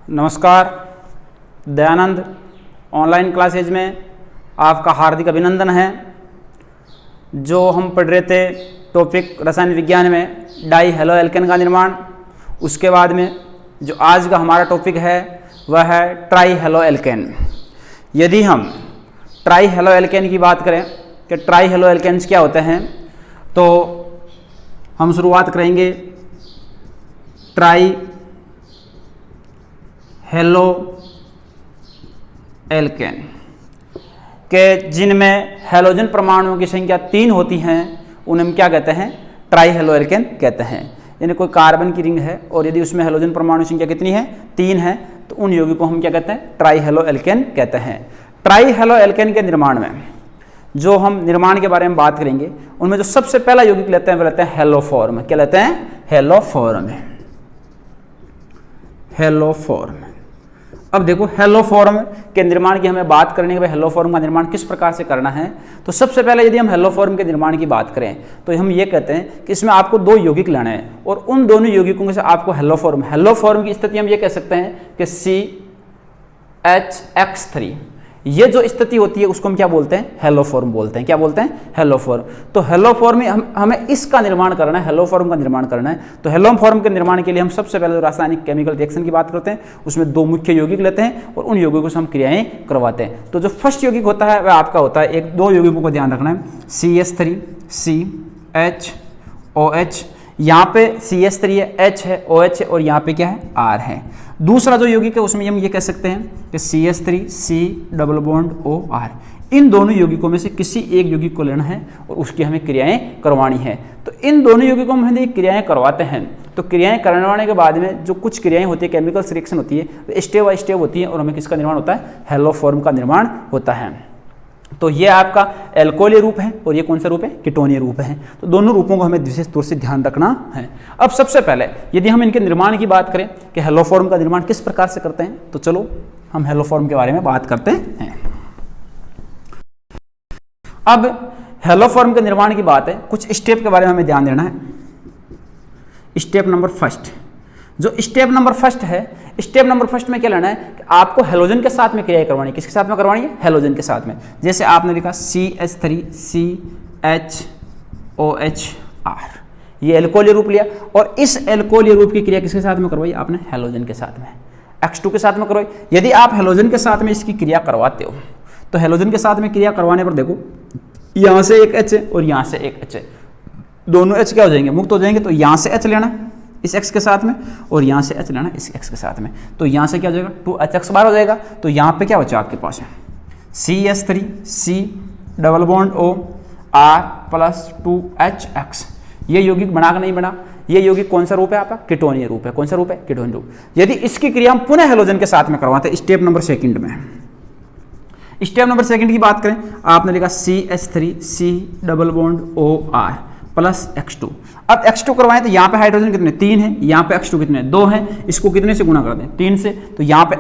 नमस्कार। Dayanand online classes में आपका हार्दिक अभिनंदन है। जो हम पढ़ रहे थे टॉपिक रसायन विज्ञान में डाई हेलो एल्केन का निर्माण, उसके बाद में जो आज का हमारा टॉपिक है वह है ट्राई हेलो एल्केन। यदि हम ट्राई हेलो एल्केन की बात करें कि ट्राई हेलो एल्केन्स क्या होते हैं, तो हम शुरुआत करेंगे ट्राई हेलो एल्केन के जिनमें हैलोजन परमाणुओं की संख्या 3 होती हैं, उन्हें हम क्या कहते हैं? ट्राई हेलो एल्केन कहते हैं। यानी कोई कार्बन की रिंग है और यदि उसमें हैलोजन परमाणु संख्या कितनी है? 3 है, तो उन यौगिक को हम क्या कहते हैं? ट्राई हेलो एल्केन कहते हैं। ट्राई हेलो एल्केन के निर्माण में जो हम निर्माण के बारे में बात करेंगे, उनमें जो सबसे पहला यौगिक लेते हैं वो लेते हैं हेलोफॉर्म। क्या लेते हैं? हेलोफॉर्म। हेलोफॉर्म। अब देखो, हेलोफॉर्म के निर्माण की हमें बात करने के बाद हेलोफॉर्म का निर्माण किस प्रकार से करना है, तो सबसे पहले यदि हम हेलोफॉर्म के निर्माण की बात करें तो हम ये कहते हैं कि इसमें आपको 2 यौगिक लेना है और उन दोनों यौगिकों से आपको हेलोफॉर्म की स्थिति हम ये कह सकते हैं कि CH3। ये जो स्थिति होती है उसको हम क्या बोलते हैं? हेलोफॉर्म बोलते हैं। क्या बोलते हैं? हेलोफॉर्म। तो हेलोफॉर्म में हमें इसका निर्माण करना है, हेलोफॉर्म का निर्माण करना है। तो हेलोफॉर्म के निर्माण के लिए हम सबसे पहले रासायनिक केमिकल रिएक्शन की बात करते हैं, उसमें 2 मुख्य यौगिक लेते हैं और उन यौगिकों से हम क्रियाएं करवाते हैं। तो जो फर्स्ट यौगिक होता है वह आपका होता है, 2 यौगिकों को ध्यान रखना है, CH3 CHOH। यहाँ पे CH3 है, H है, OH है और यहाँ पे क्या है? R है। दूसरा जो यौगिक है उसमें हम ये कह सकते हैं कि CH3 C+OR। इन दोनों यौगिकों में से किसी एक यौगिक को लेना है और उसकी हमें क्रियाएं करवानी है। तो इन दोनों यौगिकों में हम क्रियाएं करवाते हैं, तो क्रियाएं करवाने के बाद में जो कुछ क्रियाएं होती है, केमिकल रिएक्शन होती है, तो स्टेप बाय स्टेप होती है और हमें किसका निर्माण होता है? हेलोफॉर्म का निर्माण होता है। तो ये आपका एल्कोलीय रूप है और ये कौन सा रूप है? कीटोनीय रूप है। तो दोनों रूपों को हमें विशेष तौर से ध्यान रखना है। अब सबसे पहले यदि हम इनके निर्माण की बात करें कि हेलोफॉर्म का निर्माण किस प्रकार से करते हैं, तो चलो हम हेलोफॉर्म के बारे में बात करते हैं। अब हेलोफॉर्म के निर्माण की बात है, कुछ स्टेप के बारे में हमें ध्यान देना है। स्टेप नंबर फर्स्ट, जो स्टेप नंबर फर्स्ट है, स्टेप नंबर फर्स्ट में क्या लेना है कि आपको हेलोजन के साथ में क्रिया करवानी है। किसके साथ में करवानी है? हेलोजन के साथ में। जैसे आपने लिखा CH3 CHOHR, ये एल्कोलीय रूप लिया और इस एल्कोलीय रूप की क्रिया किसके साथ में करवाई? आपने हेलोजन के साथ में, X2 के साथ में करवाई। यदि आप हेलोजन के साथ में इसकी क्रिया करवाते हो तो हेलोजन के साथ में क्रिया करवाने पर देखो, यहाँ से एक H है और यहाँ से एक H है, दोनों H क्या हो जाएंगे? मुक्त हो जाएंगे। तो यहाँ से H लेना इस X के साथ में और यहाँ से H लेना इस X के साथ में, तो यहाँ से क्या हो जाएगा? 2HX बार हो जाएगा। तो यहाँ पे क्या बचा आपके पास? CH3 C+OR+2HX। ये यौगिक बना कि नहीं बना? ये यौगिक कौन सा रूप है आपका? कीटोनीय रूप है। कौन सा रूप है? कीटोनीय रूप। यदि इसकी क्रिया हम पुनः हेलोजन के साथ में करवाते हैं स्टेप नंबर सेकंड में, स्टेप नंबर सेकंड की बात करें, आपने लिखा CH3 C+OR+X2। अब X2 करवाएं तो यहाँ पे हाइड्रोजन कितने? 3 है, यहाँ पे X2 कितने? 2 है। इसको कितने से गुणा कर दें? 3 से। तो यहाँ पे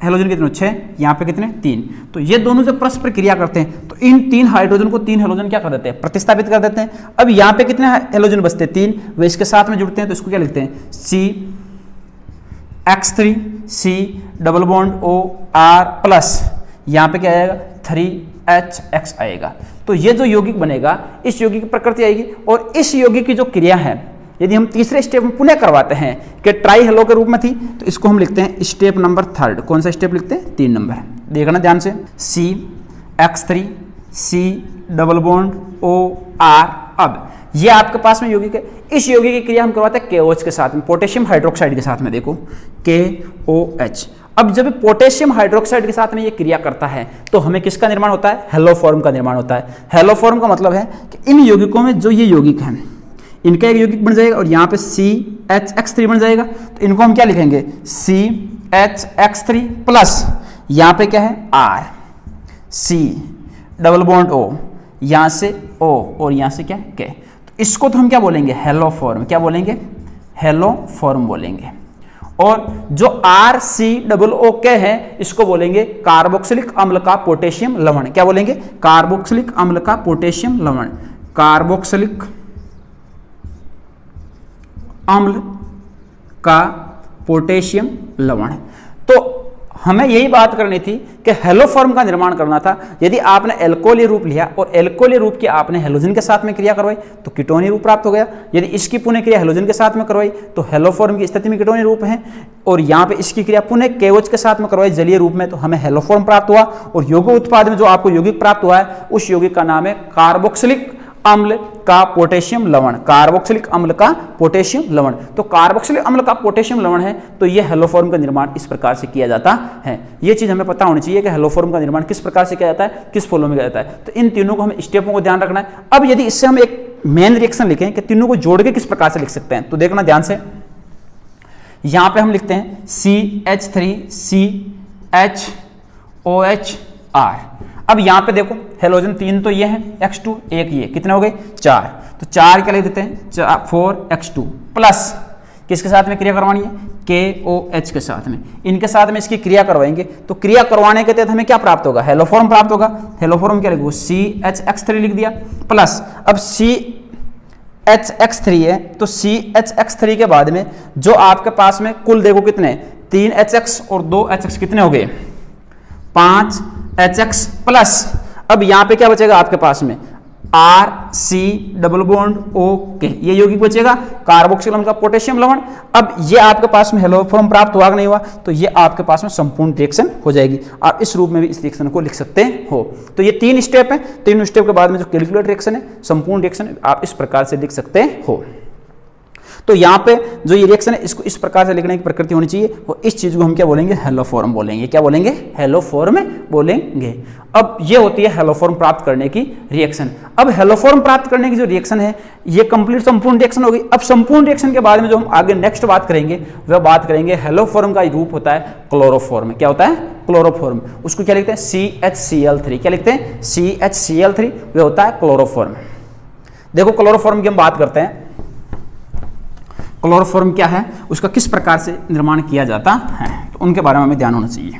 हेलोजन कितने? 6, यहाँ पे कितने? 3। तो ये दोनों से परस्पर क्रिया करते हैं, तो इन 3 हाइड्रोजन को 3 हेलोजन क्या कर देते हैं? प्रतिस्थापित कर देते हैं। अब यहाँ पे कितने हेलोजन बचते हैं? 3। वे इसके साथ में जुड़ते हैं, तो इसको क्या लिखते हैं? CH3 C+OR+, यहाँ पे क्या आएगा? 3HX आएगा। तो ये जो यौगिक बनेगा, इस यौगिक की प्रकृति आएगी और इस यौगिक की जो क्रिया है, यदि हम तीसरे स्टेप में पुनः करवाते हैं कि ट्राई हेलो के रूप में थी, तो इसको हम लिखते हैं स्टेप नंबर 3। कौन सा स्टेप लिखते हैं? 3 नंबर। देखना ध्यान से, CH3 C+OR। अब ये आपके पास में यौगिक है, इस यौगिक की क्रिया हम करवाते हैं KOH के साथ में, पोटेशियम हाइड्रोक्साइड के साथ में। देखो KOH। अब जब पोटेशियम हाइड्रोक्साइड के साथ में ये क्रिया करता है तो हमें किसका निर्माण होता है? हेलोफॉर्म का निर्माण होता है। हेलोफॉर्म का मतलब है कि इन यौगिकों में जो ये यौगिक हैं, इनका एक यौगिक बन जाएगा और यहाँ पे CHX3 बन जाएगा। तो इनको हम क्या लिखेंगे? CHX3+, यहाँ पे क्या है? R, C+O, यहाँ से O और यहाँ से क्या है? K। तो इसको तो हम क्या बोलेंगे? हेलोफॉर्म। क्या बोलेंगे? हेलोफॉर्म बोलेंगे। और जो RCOO है इसको बोलेंगे कार्बोक्सिलिक अम्ल का पोटेशियम लवण। क्या बोलेंगे? कार्बोक्सिलिक अम्ल का पोटेशियम लवण। कार्बोक्सिलिक अम्ल का पोटेशियम लवण। तो हमें यही बात करनी थी कि हेलोफॉर्म का निर्माण करना था। यदि आपने एल्कोहलीय रूप लिया और एल्कोहलीय रूप की आपने हेलोजन के साथ में क्रिया करवाई तो कीटोनीय रूप प्राप्त हो गया। यदि इसकी पुनः क्रिया हेलोजन के साथ में करवाई तो हेलोफॉर्म की स्थिति में कीटोनीय रूप है, और यहाँ पे इसकी क्रिया पुनः KOH के साथ में करवाई जलीय रूप में तो हमें हेलोफॉर्म प्राप्त हुआ। और यौगिक उत्पाद में जो आपको यौगिक प्राप्त हुआ है उस यौगिक का नाम है कार्बोक्सिलिक अम्ल का पोटेशियम लवण। कार्बोक्सिलिक अम्ल का पोटेशियम लवण, तो कार्बोक्सिलिक अम्ल का पोटेशियम लवण है तो यह हेलोफॉर्म का निर्माण इस प्रकार से किया जाता है। यह चीज हमें पता होनी चाहिए कि हेलोफॉर्म का निर्माण किस प्रकार से किया जाता है, किस फॉलो में किया जाता है। तो इन तीनों को हमें स्टेपों को ध्यान रखना है। अब यदि इससे हम एक मेन रिएक्शन लिखें कि तीनों को जोड़ के किस प्रकार से लिख सकते हैं, तो देखना ध्यान से। यहां पे हम लिखते हैं CH3CHOHR। अब यहां पे देखो हेलोजन 3 तो ये है, X2 एक ये, कितने हो गए 4, तो 4 क्या लिख देते हैं 4X2 प्लस किसके साथ में क्रिया करवानी है KOH के साथ में। इनके साथ में इसकी क्रिया करवाएंगे तो क्रिया करवाने के तहत हमें क्या प्राप्त होगा, हेलोफॉर्म प्राप्त होगा। हेलोफॉर्म क्या लिखो CHX3 लिख दिया प्लस अब CHX3 है तो CHX3 के बाद में जो आपके पास में कुल देखो कितने 3HX और 2HX कितने हो गए 5HX प्लस अब यहां पे क्या बचेगा आपके पास में RC डबल बॉन्ड OK, ये यौगिक बचेगा कार्बोक्सिल अम्ल का पोटेशियम लवण। अब ये आपके पास में हेलोफॉर्म प्राप्त हुआ कि नहीं हुआ, तो ये आपके पास में संपूर्ण रिएक्शन हो जाएगी। आप इस रूप में भी इस रिएक्शन को लिख सकते हो। तो ये 3 स्टेप है, 3 स्टेप के बाद में जो कैलकुलेट रिएक्शन है, संपूर्ण रिएक्शन आप इस प्रकार से लिख सकते हो। तो यहाँ पे जो ये रिएक्शन है इसको इस प्रकार से लिखने की प्रकृति होनी चाहिए, और इस चीज को हम क्या बोलेंगे हेलोफॉर्म बोलेंगे। क्या बोलेंगे हेलोफॉर्म बोलेंगे। अब ये होती है हेलोफॉर्म प्राप्त करने की रिएक्शन। अब हेलोफॉर्म प्राप्त करने की जो रिएक्शन है ये कंप्लीट संपूर्ण रिएक्शन हो गई। अब संपूर्ण रिएक्शन के बाद में जो हम आगे नेक्स्ट बात करेंगे वह बात करेंगे हेलोफॉर्म का रूप होता है क्लोरोफॉर्म। क्या होता है क्लोरोफॉर्म, उसको क्या लिखते हैं CHCl3। क्या लिखते हैं CHCl3, वह होता है क्लोरोफॉर्म। देखो क्लोरोफॉर्म की हम बात करते हैं। क्लोरोफॉर्म क्या है, उसका किस प्रकार से निर्माण किया जाता है, तो उनके बारे में हमें ध्यान होना चाहिए।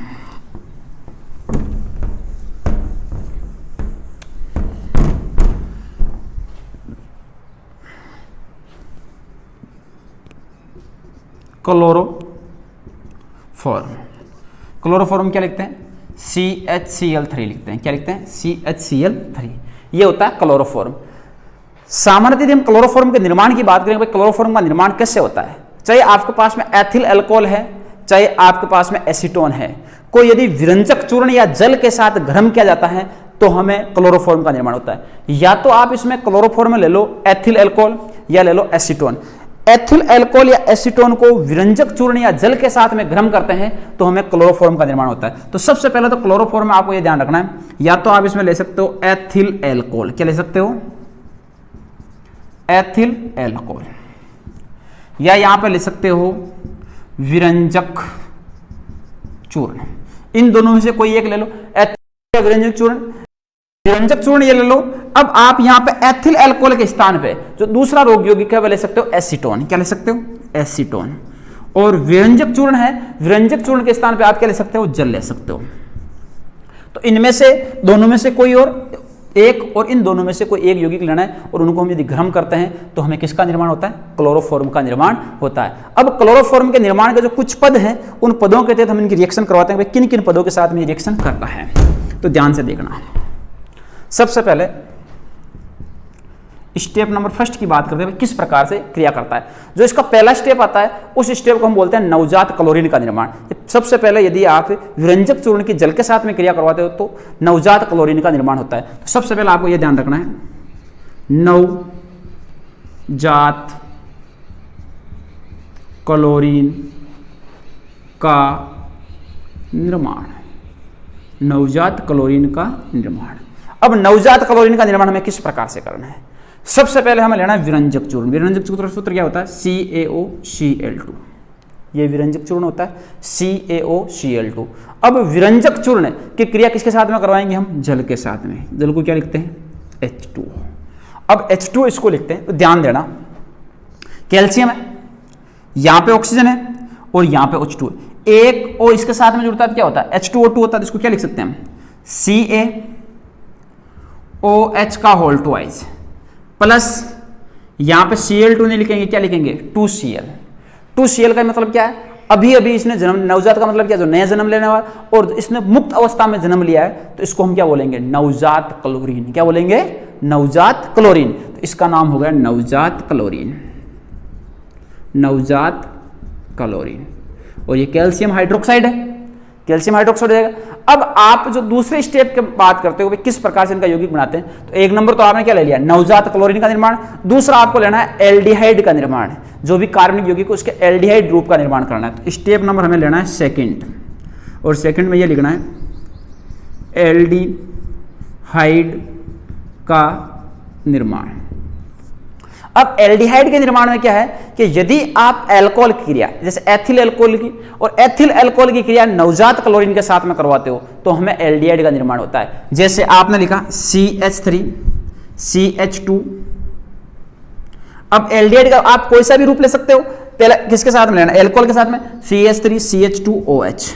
क्लोरोफॉर्म क्या लिखते हैं CHCl3 लिखते हैं। क्या लिखते हैं CHCl3, ये होता है क्लोरोफॉर्म। सामान्यतः यदि हम क्लोरोफॉर्म के निर्माण की बात करें, भाई क्लोरोफॉर्म का निर्माण कैसे होता है, चाहे आपके पास में एथिल अल्कोहल है, चाहे आपके पास में एसीटोन है, कोई यदि विरंजक चूर्ण या जल के साथ गर्म किया जाता है तो हमें क्लोरोफॉर्म का निर्माण होता है। या तो आप इसमें क्लोरोफॉर्म ले लो एथिल अल्कोहल या ले लो एसीटोन। एथिल अल्कोहल या एसीटोन को विरंजक चूर्ण या जल के साथ में गर्म करते हैं तो हमें क्लोरोफॉर्म का निर्माण होता है। तो सबसे पहले तो क्लोरोफॉर्म में आपको यह ध्यान रखना है, या तो आप इसमें ले सकते हो एथिल अल्कोहल। क्या ले सकते हो एथिल अल्कोहल, या यहां पे ले सकते हो विरंजक चूर्ण। इन दोनों में से कोई एक ले लो, एथिल या विरंजक चूर्ण। विरंजक चूर्ण ये ले लो। अब आप यहां पे एथिल अल्कोहल के स्थान पे जो दूसरा रोग यौगिक है वह ले सकते हो एसीटोन। क्या ले सकते हो एसीटोन। और विरंजक चूर्ण है, विरंजक चूर्ण के स्थान पे आप क्या ले सकते हो जल ले सकते हो। तो इनमें से दोनों में से कोई और एक, और इन दोनों में से कोई एक यौगिक लेना है, और उनको हम यदि गर्म करते हैं तो हमें किसका निर्माण होता है क्लोरोफॉर्म का निर्माण होता है। अब क्लोरोफॉर्म के निर्माण के जो कुछ पद हैं उन पदों के तहत हम इनकी रिएक्शन करवाते हैं, किन किन पदों के साथ में रिएक्शन करता है, तो ध्यान से देखना। सबसे पहले स्टेप नंबर फर्स्ट की बात करते हैं, किस प्रकार से क्रिया करता है। जो इसका पहला स्टेप आता है उस स्टेप को हम बोलते हैं नवजात क्लोरीन का निर्माण। सबसे पहले यदि आप विरंजक चूर्ण की जल के साथ में क्रिया करवाते हो तो नवजात क्लोरीन का निर्माण होता है। तो सबसे पहले आपको यह ध्यान रखना है नवजात क्लोरीन का निर्माण। नवजात क्लोरीन का निर्माण। अब नवजात क्लोरीन का निर्माण हमें किस प्रकार से करना है, सबसे पहले हमें लेना है विरंजक चूर्ण। विरंजक चूर्ण सूत्र क्या होता है CaOCl2। ये विरंजक चूर्ण होता है CaOCl2। अब विरंजक चूर्ण की क्रिया किसके साथ में करवाएंगे हम जल के साथ में। जल को क्या लिखते हैं H2। अब H2 इसको लिखते हैं, तो ध्यान देना कैल्शियम है, यहां पे ऑक्सीजन है और यहां पे H2 है। एक O इसके साथ में जुड़ता है क्या होता है H2O2 होता है। इसको क्या लिख सकते हैं हम CaOH का होल ट्वाइस प्लस यहां पे Cl2 नहीं लिखेंगे, क्या लिखेंगे 2Cl। 2Cl का मतलब क्या है अभी अभी इसने जन्म, नवजात का मतलब क्या, जो नया जन्म लेने वाला, और इसने मुक्त अवस्था में जन्म लिया है, तो इसको हम क्या बोलेंगे, नवजात क्लोरीन। क्या बोलेंगे, नवजात क्लोरीन। तो इसका नाम हो गया नवजात क्लोरीन, नवजात क्लोरीन। और ये कैल्शियम हाइड्रोक्साइड है, कैल्शियम हाइड्रोक्साइड हो जाएगा। अब आप जो दूसरे स्टेप की बात करते हो किस प्रकार से इनका यौगिक बनाते हैं, तो एक नंबर तो आपने क्या ले लिया, नवजात क्लोरीन का निर्माण। दूसरा आपको लेना है एल्डिहाइड का निर्माण, जो भी कार्बनिक यौगिक है उसके एल्डिहाइड रूप का निर्माण करना है। तो स्टेप नंबर हमें लेना है सेकंड, और सेकंड में ये लिखना है एल्डिहाइड का निर्माण। अब एल्डिहाइड के निर्माण में क्या है कि यदि आप अल्कोहल की क्रिया, जैसे एथिल अल्कोहल की और एथिल अल्कोहल की क्रिया नवजात क्लोरीन के साथ में करवाते हो, तो हमें एल्डिहाइड का निर्माण होता है। जैसे आपने लिखा CH3 CH2। अब एल्डिहाइड का आप कोई सा भी रूप ले सकते हो, पहले किसके साथ में लेना, अल्कोहल के साथ में, CH3 CH2OH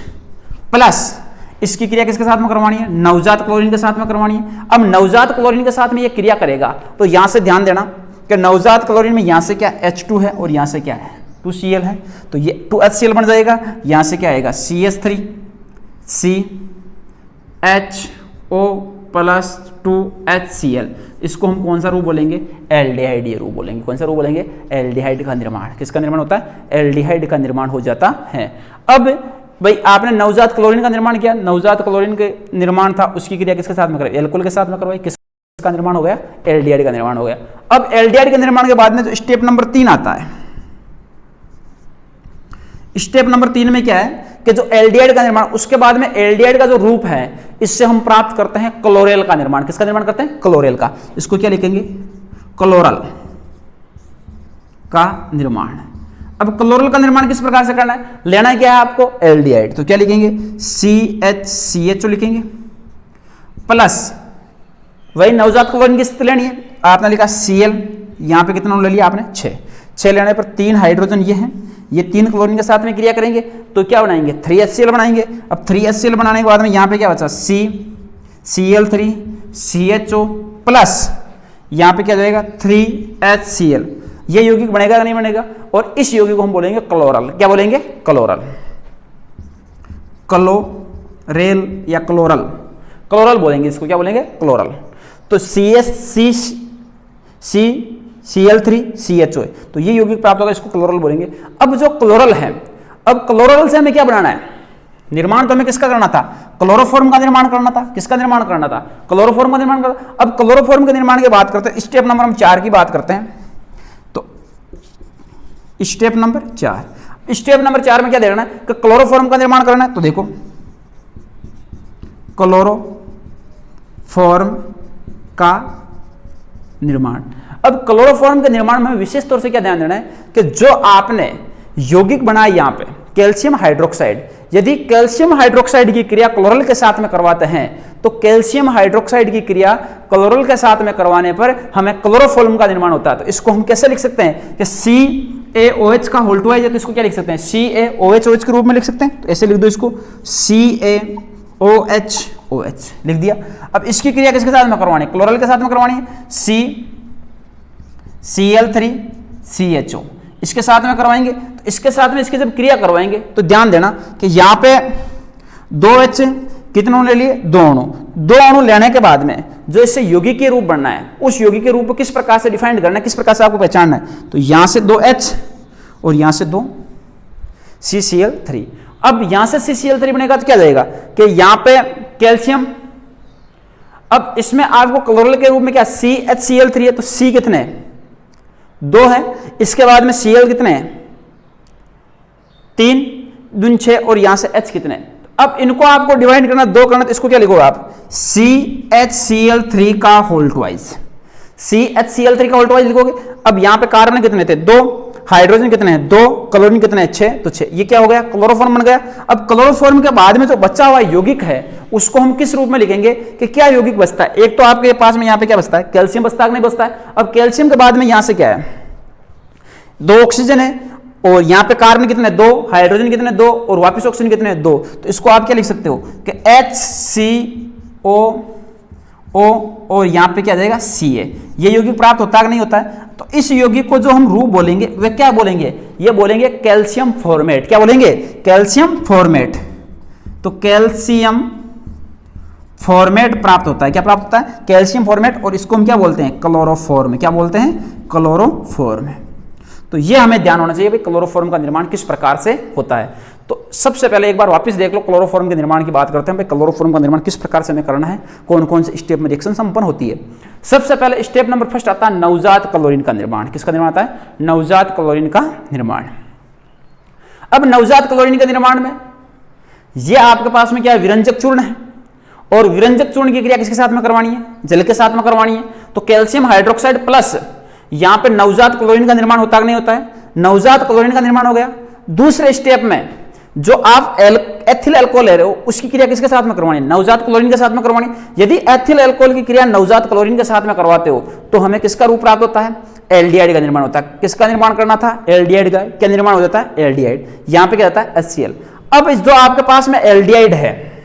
प्लस इसकी क्रिया किसके साथ में करवानी है, नवजात क्लोरीन के साथ में करवानी है। अब नवजात क्लोरीन के साथ में ये क्रिया करेगा, तो यहां से ध्यान देना कि नवजात क्लोरीन में यहां से क्या H2 है और यहां से क्या है 2Cl है, तो ये 2HCl बन जाएगा। यहां से क्या आएगा CH3 CHO प्लस 2HCl। इसको हम कौन सा रूप बोलेंगे, एल्डिहाइड ये रूप बोलेंगे। कौन सा रूप बोलेंगे, एल्डिहाइड का निर्माण। किसका निर्माण होता है, एल्डिहाइड का निर्माण हो जाता है। अब भाई आपने नवजात क्लोरीन का निर्माण किया, नवजात क्लोरीन के निर्माण था, उसकी क्रिया किसके साथ में करवाई, अल्कोहल के साथ में करवाई, किसका निर्माण हो गया, एल्डिहाइड का निर्माण हो गया। अब एल्डिहाइड के निर्माण के बाद में जो स्टेप नंबर 3 आता है, स्टेप नंबर 3 में क्या है कि जो एल्डिहाइड का निर्माण, उसके बाद में एल्डिहाइड का जो रूप है, इससे हम प्राप्त करते हैं क्लोरेल का निर्माण। किसका निर्माण करते हैं, क्लोरेल का। इसको क्या लिखेंगे, क्लोरल का निर्माण। अब क्लोरल का निर्माण किस प्रकार से करना है, लेना क्या है आपको, एल्डिहाइड। तो क्या लिखेंगे, CHCHO लिखेंगे प्लस वही नवजात क्लोरीन की स्थिति लेनी है, आपने लिखा Cl, यहां पे कितना ले लिया आपने, 6 लेने पर 3 हाइड्रोजन ये हैं, ये 3 क्लोरीन के साथ में क्रिया करेंगे तो क्या बनाएंगे, 3HCl बनाएंगे। अब 3HCl बनाने के बाद में यहां पे क्या बचा, CCl3 CHO प्लस यहां पे क्या जाएगा 3HCl। ये यौगिक बनेगा या नहीं बनेगा, और इस यौगिक को हम बोलेंगे क्लोरल। क्या बोलेंगे, क्लोरल, क्लोरेल या क्लोरल, क्लोरल बोलेंगे इसको। क्या बोलेंगे, क्लोरल। तो CCl3 CHO, तो ये यौगिक प्राप्त होगा, इसको क्लोरल बोलेंगे। अब जो क्लोरल है, अब क्लोरल से हमें क्या बनाना है, निर्माण तो हमें किसका करना था, क्लोरोफॉर्म का निर्माण करना था। किसका निर्माण करना था, क्लोरोफॉर्म का निर्माण करना। अब क्लोरोफॉर्म के निर्माण की बात करते हैं, स्टेप नंबर हम 4 की बात करते हैं। तो स्टेप नंबर 4, स्टेप नंबर 4 में क्या देखना है कि क्लोरोफॉर्म का निर्माण करना है। तो देखो क्लोरोफॉर्म का निर्माण। अब क्लोरोफॉर्म के निर्माण में विशेष तौर से क्या ध्यान देना है कि जो आपने यौगिक बनाया यहां पे कैल्शियम हाइड्रोक्साइड, यदि कैल्शियम हाइड्रोक्साइड की क्रिया क्लोरल के साथ में करवाते हैं, तो कैल्शियम हाइड्रोक्साइड की क्रिया क्लोरल के साथ में करवाने पर हमें क्लोरोफॉर्म का निर्माण होता है। तो इसको हम कैसे लिख सकते हैं कि CaOH का होल टू है, तो इसको क्या लिख सकते हैं, CaOH के रूप में लिख सकते हैं। तो ऐसे लिख दो इसको, CaOH लिख दिया। अब इसकी क्रिया किसके साथ में करवानी है, क्लोरल के साथ में करवानी है, CCl3 CHO इसके साथ में करवाएंगे। तो इसके साथ में इसकी जब क्रिया करवाएंगे तो ध्यान देना कि यहां पे 2H कितने ले लिए, 2 अणु लेने के बाद में जो इससे यौगिक के रूप बनना है, उस यौगिक के रूप को किस प्रकार से डिफाइन करना है, किस प्रकार से आपको पहचानना है। तो यहां से 2H और यहां से 2 CCl3। अब यहां से CCl3 बनेगा तो क्या जाएगा कि यहां पे कैल्शियम, अब इसमें आपको क्लोरल के रूप में क्या CHCl3 है, तो C कितने हैं, 2 है। इसके बाद में Cl कितने हैं, 3 दूनी 6, और यहां से H कितने हैं। अब इनको आपको डिवाइड करना, 2 करना, तो इसको क्या लिखोगे आप, CHCl3 का होल ट्वाइस, CHCl3 का होल ट्वाइस लिखोगे। अब यहां पे कार्बन कितने थे, 2, हाइड्रोजन कितने हैं, 2, क्लोरीन कितने हैं, 6, तो 6, ये क्या हो गया, क्लोरोफॉर्म बन गया। अब क्लोरोफॉर्म के बाद में जो बचा हुआ यौगिक है उसको हम किस रूप में लिखेंगे कि क्या यौगिक बचता है। एक तो आपके पास में यहाँ पे क्या बचता है, कैल्शियम बचता है, नहीं बचता है। अब कैल्शियम के बाद में यहां से क्या है, 2 ऑक्सीजन है, और यहां पे कार्बन कितने, 2, हाइड्रोजन कितने, 2, और वापस ऑक्सीजन कितने, 2। तो इसको आप क्या लिख सकते हो कि HCOO और यहां पे क्या जाएगा, Ca। ये यौगिक प्राप्त होता है कि नहीं होता है। तो इस यौगिक को जो हम रूप बोलेंगे वे क्या बोलेंगे, ये बोलेंगे कैल्शियम फॉर्मेट। क्या बोलेंगे, कैल्शियम फॉर्मेट। तो कैल्शियम फॉर्मेट प्राप्त होता है, क्या प्राप्त होता है, कैल्शियम फॉर्मेट। और इसको हम क्या बोलते हैं, क्लोरोफॉर्म। क्या बोलते हैं, क्लोरोफॉर्म। तो ये हमें ध्यान होना चाहिए भाई क्लोरोफॉर्म का निर्माण किस प्रकार से होता है। तो सबसे पहले एक बार वापस देख लो, क्लोरोफॉर्म के निर्माण की बात करते हैं भाई, क्लोरोफॉर्म का निर्माण किस प्रकार से हमें करना है, कौन कौन से स्टेप में रिएक्शन संपन्न होती है। सबसे पहले स्टेप नंबर फर्स्ट आता है नवजात क्लोरीन का निर्माण। किसका निर्माण आता है, नवजात क्लोरीन का निर्माण। अब नवजात क्लोरीन के निर्माण में ये आपके पास में क्या है, विरंजक चूर्ण है, और विरंजक चूर्ण की क्रिया किसके साथ में करवानी है, जल के साथ में करवानी है। तो कैल्शियम हाइड्रोक्साइड प्लस यहां पे नवजात क्लोरीन का निर्माण होता नहीं होता है, नवजात क्लोरीन का निर्माण हो गया। दूसरे स्टेप में जो आप एथिल अल्कोहल ले रहे हो उसकी क्रिया किसके साथ में करवानी है, नवजात क्लोरीन के साथ में करवानी। यदि एथिल अल्कोहल की क्रिया नवजात क्लोरीन के साथ में करवाते हो तो हमें किसका रूप प्राप्त होता है, एल्डिहाइड का निर्माण होता है। किसका निर्माण करना था, एल्डिहाइड का। क्या निर्माण हो जाता है, एल्डिहाइड। यहां पे क्या होता है, HCl। अब जो आपके पास में एल्डिहाइड है,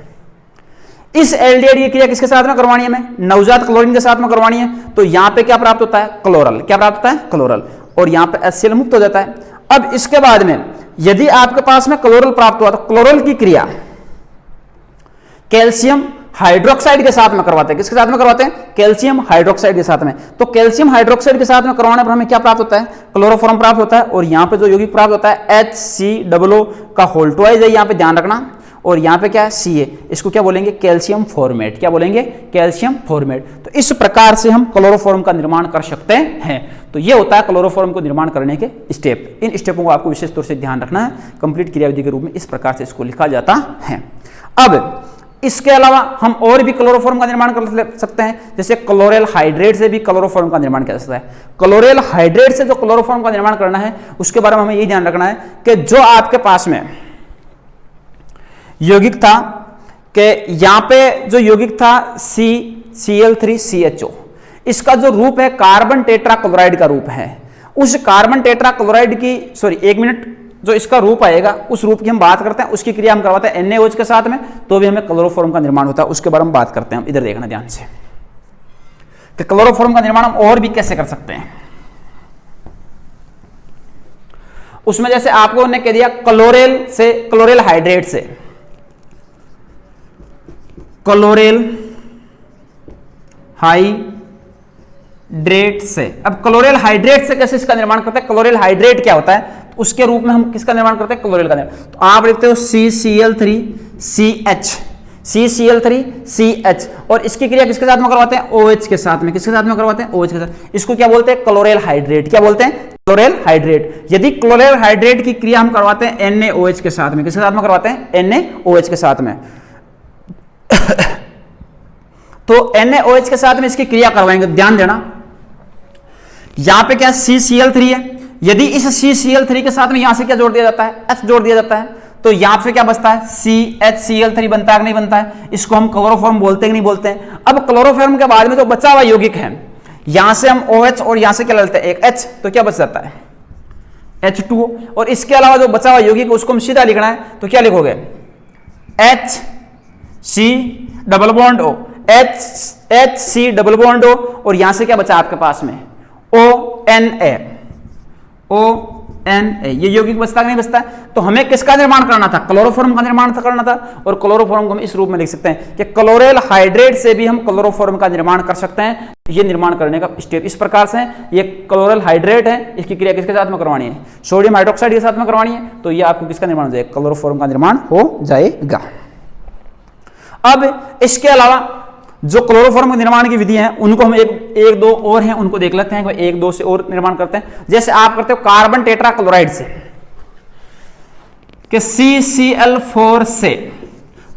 इस एल्डिहाइड की क्रिया किसके साथ में करवानी है, हमें नवजात क्लोरीन के साथ में करवानी है। तो यहां पे क्या प्राप्त होता है, क्लोरल। क्या प्राप्त होता है, क्लोरल। और यहां पे HCl मुक्त हो जाता है। अब इसके बाद में यदि आपके पास में क्लोरल प्राप्त हुआ तो क्लोरल की क्रिया कैल्शियम हाइड्रोक्साइड के साथ में करवाते हैं। किसके साथ में करवाते हैं, कैल्शियम हाइड्रोक्साइड के साथ में। तो कैल्शियम हाइड्रोक्साइड के साथ में करवाने पर हमें क्या प्राप्त होता है, क्लोरोफॉर्म प्राप्त होता है। और यहां पे जो यौगिक प्राप्त होता है HCOO का होल ट्वाइस है, यहां पे ध्यान रखना। और यहां पे क्या है, Ca। इसको क्या बोलेंगे, कैल्शियम फॉर्मेट। क्या बोलेंगे, कैल्शियम फॉर्मेट। तो इस प्रकार से हम क्लोरोफॉर्म का निर्माण कर सकते हैं। तो ये होता है क्लोरोफॉर्म को निर्माण करने के स्टेप। इन स्टेपों को आपको विशेष तौर से ध्यान रखना है। कंप्लीट क्रियाविधि के रूप में इस प्रकार से इसको लिखा जाता है। अब इसके अलावा हम और भी क्लोरोफॉर्म का निर्माण कर सकते हैं, जैसे क्लोरेल हाइड्रेट से भी क्लोरोफॉर्म का निर्माण किया जा सकता है। क्लोरेल हाइड्रेट से जो क्लोरोफॉर्म का निर्माण करना है उसके बारे में हमें यही ध्यान रखना है कि जो आपके पास में यौगिक था कि यहां पे जो यौगिक था CCl3CHO, इसका जो रूप है कार्बन टेट्रा क्लोराइड का रूप है। उस कार्बन टेट्रा क्लोराइड की एक मिनट, जो इसका रूप आएगा उस रूप की हम बात करते हैं, उसकी क्रिया हम करवाते हैं NaOH के साथ में, तो भी हमें क्लोरोफॉर्म का निर्माण होता है। उसके बारे में बात करते हैं हम। इधर देखना ध्यान से कि क्लोरोफॉर्म का निर्माण हम और भी कैसे कर सकते हैं। उसमें जैसे आपको उन्होंने कह दिया क्लोरेल से, क्लोरेल हाइड्रेट से, क्लोरेल हाइड्रेट से। अब क्लोरेल हाइड्रेट से कैसे इसका निर्माण करते हैं, क्लोरेल हाइड्रेट क्या होता है, उसके रूप में हम किसका निर्माण करते हैं, क्लोरेल का निर्माण। तो आप लिखते हो CCl3CH, CCl3CH। और इसकी क्रिया किसके साथ में करवाते हैं, OH के साथ में। किसके साथ में करवाते हैं, OH के साथ। इसको क्या बोलते हैं, क्लोरेल हाइड्रेट। क्या बोलते हैं, क्लोरेल हाइड्रेट। यदि क्लोरेल हाइड्रेट की क्रिया हम करवाते हैं NaOH के साथ में, किसके साथ में करवाते हैं, NaOH के साथ में, तो NaOH के साथ में इसकी क्रिया करवाएंगे। ध्यान देना, यहां पे क्या CCl3 है, यदि इस CCl3 के साथ में यहां से क्या जोड़ दिया जाता है, H जोड़ दिया जाता है, तो यहां पे क्या बचता है, CHCl3 बनता है कि नहीं बनता है। इसको हम क्लोरोफॉर्म बोलते हैं कि नहीं बोलते हैं। अब क्लोरोफॉर्म के बाद में जो बचा हुआ यौगिक है, यहां से हम OH और यहां से क्या लेते हैं, एक H, तो क्या बच जाता है, H2O। और इसके अलावा जो बचा हुआ यौगिक उसको हम सीधा लिखना है, तो क्या लिखोगे, HC_O, HC_O। और यहां से क्या बचा आपके पास में, ONA। ये यौगिक बचता नहीं बचता है। तो हमें किसका निर्माण करना था, क्लोरोफॉर्म का निर्माण करना था। और क्लोरोफॉर्म को हम इस रूप में लिख सकते हैं कि क्लोरेल हाइड्रेट से भी हम क्लोरोफॉर्म का निर्माण कर सकते हैं। ये निर्माण करने का स्टेप इस प्रकार से है। ये क्लोरेल हाइड्रेट है, इसकी क्रिया किसके साथ में करवानी है, सोडियम हाइड्रोक्साइड के साथ में करवानी है। तो ये आपको किसका निर्माण हो जाएगा, क्लोरोफॉर्म का निर्माण हो जाएगा। अब इसके अलावा जो क्लोरोफॉर्म के निर्माण की विधि है उनको हम एक दो और हैं उनको देख लेते हैं। एक दो से और निर्माण करते हैं। जैसे आप करते हो कार्बन टेट्रा क्लोराइड से, कि CCl4 से,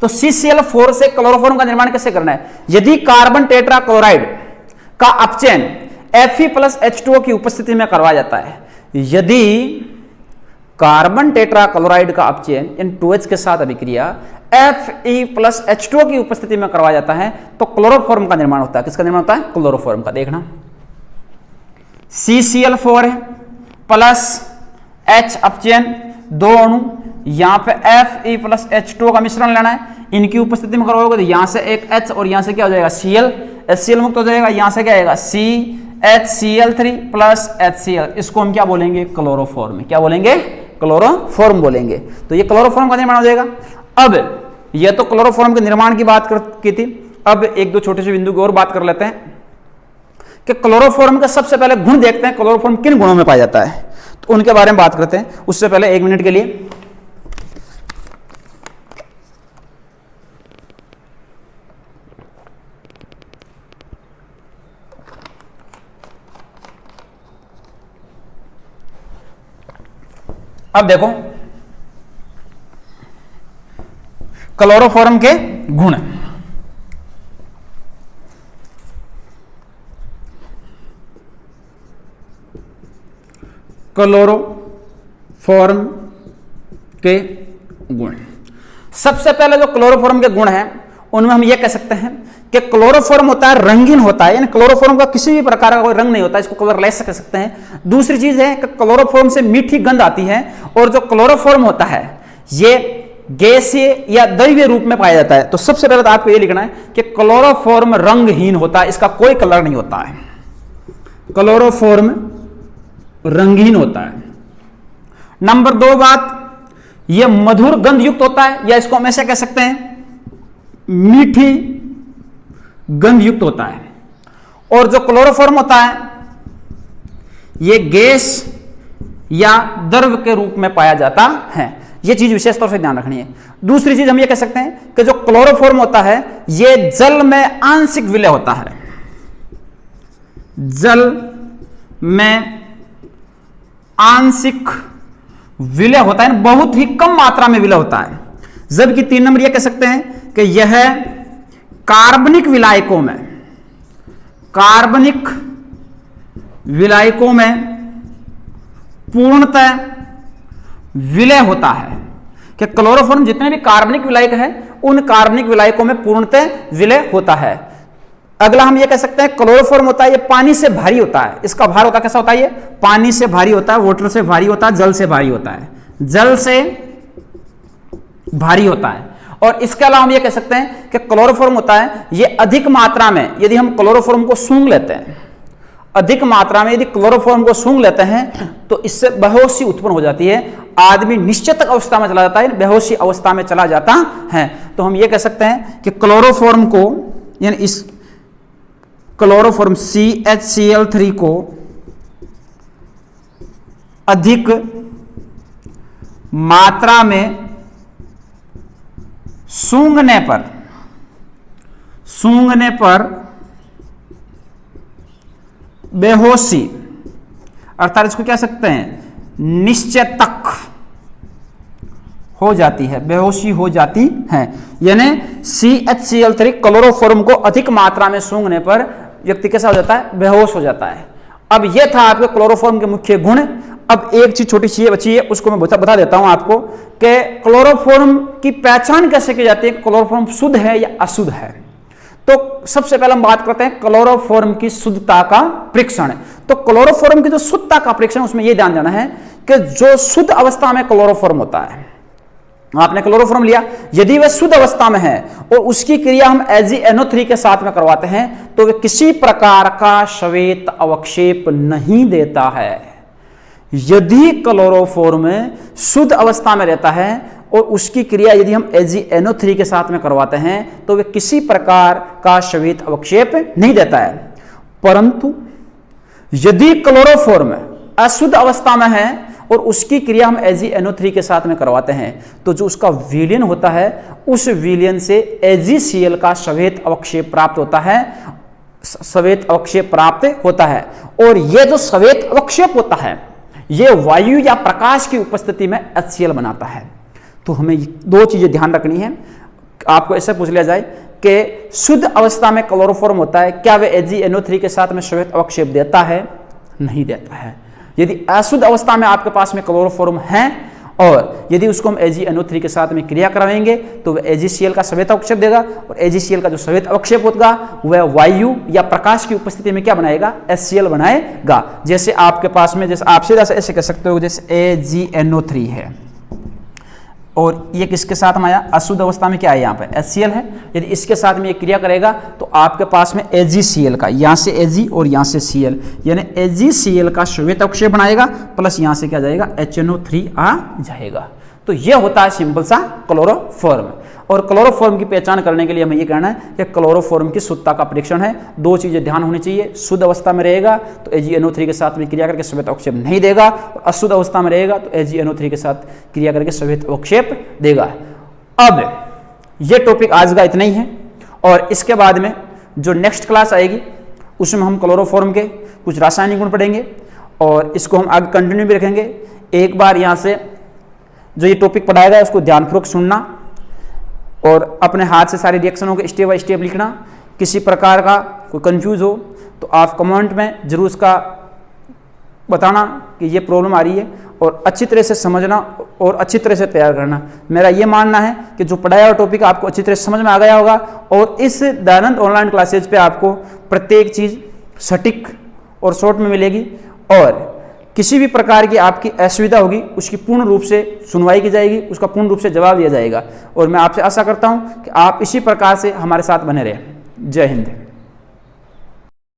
तो CCl4 से क्लोरोफॉर्म का निर्माण कैसे करना है। यदि कार्बन टेट्रा क्लोराइड का अपचयन Fe+H2O की उपस्थिति में करवाया जाता है, यदि कार्बन टेट्रा क्लोराइड का अपचयन इन 2H के साथ अभिक्रिया Fe+H2O की उपस्थिति में करवाया जाता है, तो क्लोरोफॉर्म का निर्माण होता है। किसका निर्माण होता है, क्लोरोफॉर्म का। देखना, CCl4 है प्लस H अपचयन, दो अणु, यहां पे Fe+H2O का मिश्रण लेना है, इनकी उपस्थिति में करवाओगे तो यहां से एक H और यहां से क्या हो जाएगा, Cl, HCl मुक्त हो जाएगा। यहां से क्या आएगा, HCl3 प्लस HCl, इसको हम क्या बोलेंगे? क्लोरोफॉर्म। क्या बोलेंगे? क्लोरोफॉर्म बोलेंगे। तो ये क्लोरोफॉर्म का निर्माण हो जाएगा। अब ये तो क्लोरोफॉर्म के निर्माण की बात की थी। अब एक दो छोटे से बिंदु की और बात कर लेते हैं कि क्लोरोफॉर्म का सबसे पहले गुण देखते हैं, क्लोरोफॉर्म किन गुणों में पाया जाता है, तो उनके बारे में बात करते हैं। उससे पहले 1 मिनट के लिए अब देखो क्लोरोफॉर्म के गुण। क्लोरोफॉर्म के गुण, सबसे पहले जो क्लोरोफॉर्म के गुण हैं उनमें हम ये कह सकते हैं कि क्लोरोफॉर्म होता है रंगीन होता है, यानी क्लोरोफॉर्म का किसी भी प्रकार का कोई रंग नहीं होता, इसको कलरलेस कह सकते हैं। दूसरी चीज है कि क्लोरोफॉर्म से मीठी गंध आती है, और जो क्लोरोफॉर्म होता है ये गैसीय या द्रव्य रूप में पाया जाता है। तो सबसे पहले तो आपको ये लिखना है कि क्लोरोफॉर्म रंगहीन होता है, इसका कोई कलर नहीं होता है। क्लोरोफॉर्म रंगहीन होता है। नंबर 2 बात, यह मधुर गंध युक्त होता है, या इसको हम ऐसे कह सकते हैं मीठी गंध युक्त होता है। और जो क्लोरोफॉर्म होता है यह गैस या द्रव के रूप में पाया जाता है। यह चीज विशेष तौर से ध्यान रखनी है। दूसरी चीज हम यह कह सकते हैं कि जो क्लोरोफॉर्म होता है यह जल में आंशिक विलय होता है, जल में आंशिक विलय होता है, बहुत ही कम मात्रा में विलय होता है। जबकि 3 नंबर यह कह सकते हैं कि यह कार्बनिक विलायकों में, कार्बनिक विलायकों में पूर्णतः विलय होता है, कि क्लोरोफॉर्म जितने भी कार्बनिक विलायक हैं उन कार्बनिक विलायकों में पूर्णतः विलय होता है। अगला हम ये कह सकते हैं क्लोरोफॉर्म होता है ये पानी से भारी होता है। इसका भार होता है, कैसा होता है? ये पानी से भारी होता है, वाटर से भारी होता है, जल से भारी होता है, जल से भारी होता है। और इसके अलावा हम ये कह सकते हैं कि क्लोरोफॉर्म होता है ये अधिक मात्रा में, यदि हम क्लोरोफॉर्म को सूंघ लेते हैं, अधिक मात्रा में यदि क्लोरोफॉर्म को सूंघ लेते हैं तो इससे बेहोशी उत्पन्न हो जाती है, आदमी निश्चेतक अवस्था में चला जाता है, बेहोशी अवस्था में चला जाता है। तो हम ये कह सकते हैं कि क्लोरोफॉर्म को, यानी इस क्लोरोफॉर्म CHCl3 को अधिक मात्रा में सूंघने पर बेहोशी, अर्थात इसको क्या सकते हैं, निश्चेतक हो जाती है, बेहोशी हो जाती है। यानी CHCl3 क्लोरोफॉर्म को अधिक मात्रा में सूंघने पर व्यक्ति कैसा हो जाता है, बेहोश हो जाता है। अब यह था आपके क्लोरोफॉर्म के मुख्य गुण। अब एक चीज छोटी सी बची है, उसको मैं बता देता हूं आपको कि क्लोरोफॉर्म की पहचान कैसे की जाती है, क्लोरोफॉर्म शुद्ध है या अशुद्ध है। तो सबसे पहले हम बात करते हैं क्लोरोफॉर्म की शुद्धता का परीक्षण। तो क्लोरोफॉर्म की जो शुद्धता का परीक्षण, उसमें यह ध्यान देना है कि जो शुद्ध अवस्था में क्लोरोफॉर्म होता है, आपने क्लोरोफॉर्म लिया, यदि वह शुद्ध अवस्था में है और उसकी क्रिया हम AgNO3 के साथ में करवाते हैं तो वह किसी प्रकार का श्वेत अवक्षेप नहीं देता है। यदि क्लोरोफॉर्म शुद्ध अवस्था में रहता है और उसकी क्रिया यदि हम AgNO3 के साथ में करवाते हैं तो वह किसी प्रकार का श्वेत अवक्षेप नहीं देता है। परंतु यदि क्लोरोफॉर्म अशुद्ध अवस्था में है और उसकी क्रिया हम AgNO3 के साथ में करवाते हैं तो जो उसका विलयन होता है उस विलयन से AgCl का श्वेत अवक्षेप प्राप्त होता है, श्वेत अवक्षेप प्राप्त होता है। और यह जो श्वेत अवक्षेप होता है यह वायु या प्रकाश की उपस्थिति में HCl बनाता है। तो हमें 2 चीजें ध्यान रखनी है। आपको ऐसे पूछ लिया जाए कि शुद्ध अवस्था में क्लोरोफॉर्म होता है, क्या वह AgNO3 के साथ में श्वेत अवक्षेप देता है? नहीं देता है। यदि अशुद्ध अवस्था में आपके पास में क्लोरोफॉर्म है और यदि उसको हम AgNO3 के साथ में क्रिया कराएंगे तो वह AgCl का श्वेत अवक्षेप देगा, और AgCl का जो श्वेत अवक्षेप होगा वह वायु या प्रकाश की उपस्थिति में क्या बनाएगा, HCl बनाएगा। जैसे आपके पास में, जैसे आप सीधा ऐसे कह सकते हो, जैसे AgNO3 है, और ये किसके साथ में आया, अशुद्ध अवस्था में क्या है यहाँ पे HCl है। यदि इसके साथ में ये क्रिया करेगा तो आपके पास में AgCl का, यहाँ से Ag और यहाँ से Cl, यानी AgCl का श्वेत अवक्षेप बनाएगा प्लस यहाँ से क्या जाएगा HNO3 आ जाएगा। तो ये होता है सिंपल सा क्लोरोफॉर्म। और क्लोरोफॉर्म की पहचान करने के लिए हमें ये कहना है कि क्लोरोफॉर्म की शुद्धता का परीक्षण है। दो चीजें ध्यान होनी चाहिए, शुद्ध अवस्था में रहेगा तो AgNO3 के साथ में क्रिया करके श्वेत अवक्षेप नहीं देगा, और अशुद्ध अवस्था में रहेगा तो AgNO3 के साथ क्रिया करके श्वेत अवक्षेप देगा। अब ये टॉपिक आज का इतना ही है, और इसके बाद में जो नेक्स्ट क्लास आएगी उसमें हम क्लोरोफॉर्म के कुछ रासायनिक गुण पढ़ेंगे, और इसको हम आगे कंटिन्यू भी रखेंगे। एक बार यहाँ से जो ये टॉपिक पढ़ाया गया उसको ध्यानपूर्वक सुनना और अपने हाथ से सारे रिएक्शनों को स्टेप बाय स्टेप लिखना। किसी प्रकार का कोई कंफ्यूज हो तो आप कमेंट में जरूर उसका बताना कि ये प्रॉब्लम आ रही है, और अच्छी तरह से समझना और अच्छी तरह से तैयार करना। मेरा ये मानना है कि जो पढ़ाया हुआ टॉपिक आपको अच्छी तरह से समझ में आ गया होगा, और इस दयानंद ऑनलाइन क्लासेज पे आपको प्रत्येक चीज़ सटीक और शॉर्ट में मिलेगी, और किसी भी प्रकार की आपकी असुविधा होगी उसकी पूर्ण रूप से सुनवाई की जाएगी, उसका पूर्ण रूप से जवाब दिया जाएगा। और मैं आपसे आशा करता हूं कि आप इसी प्रकार से हमारे साथ बने रहें। जय हिंद।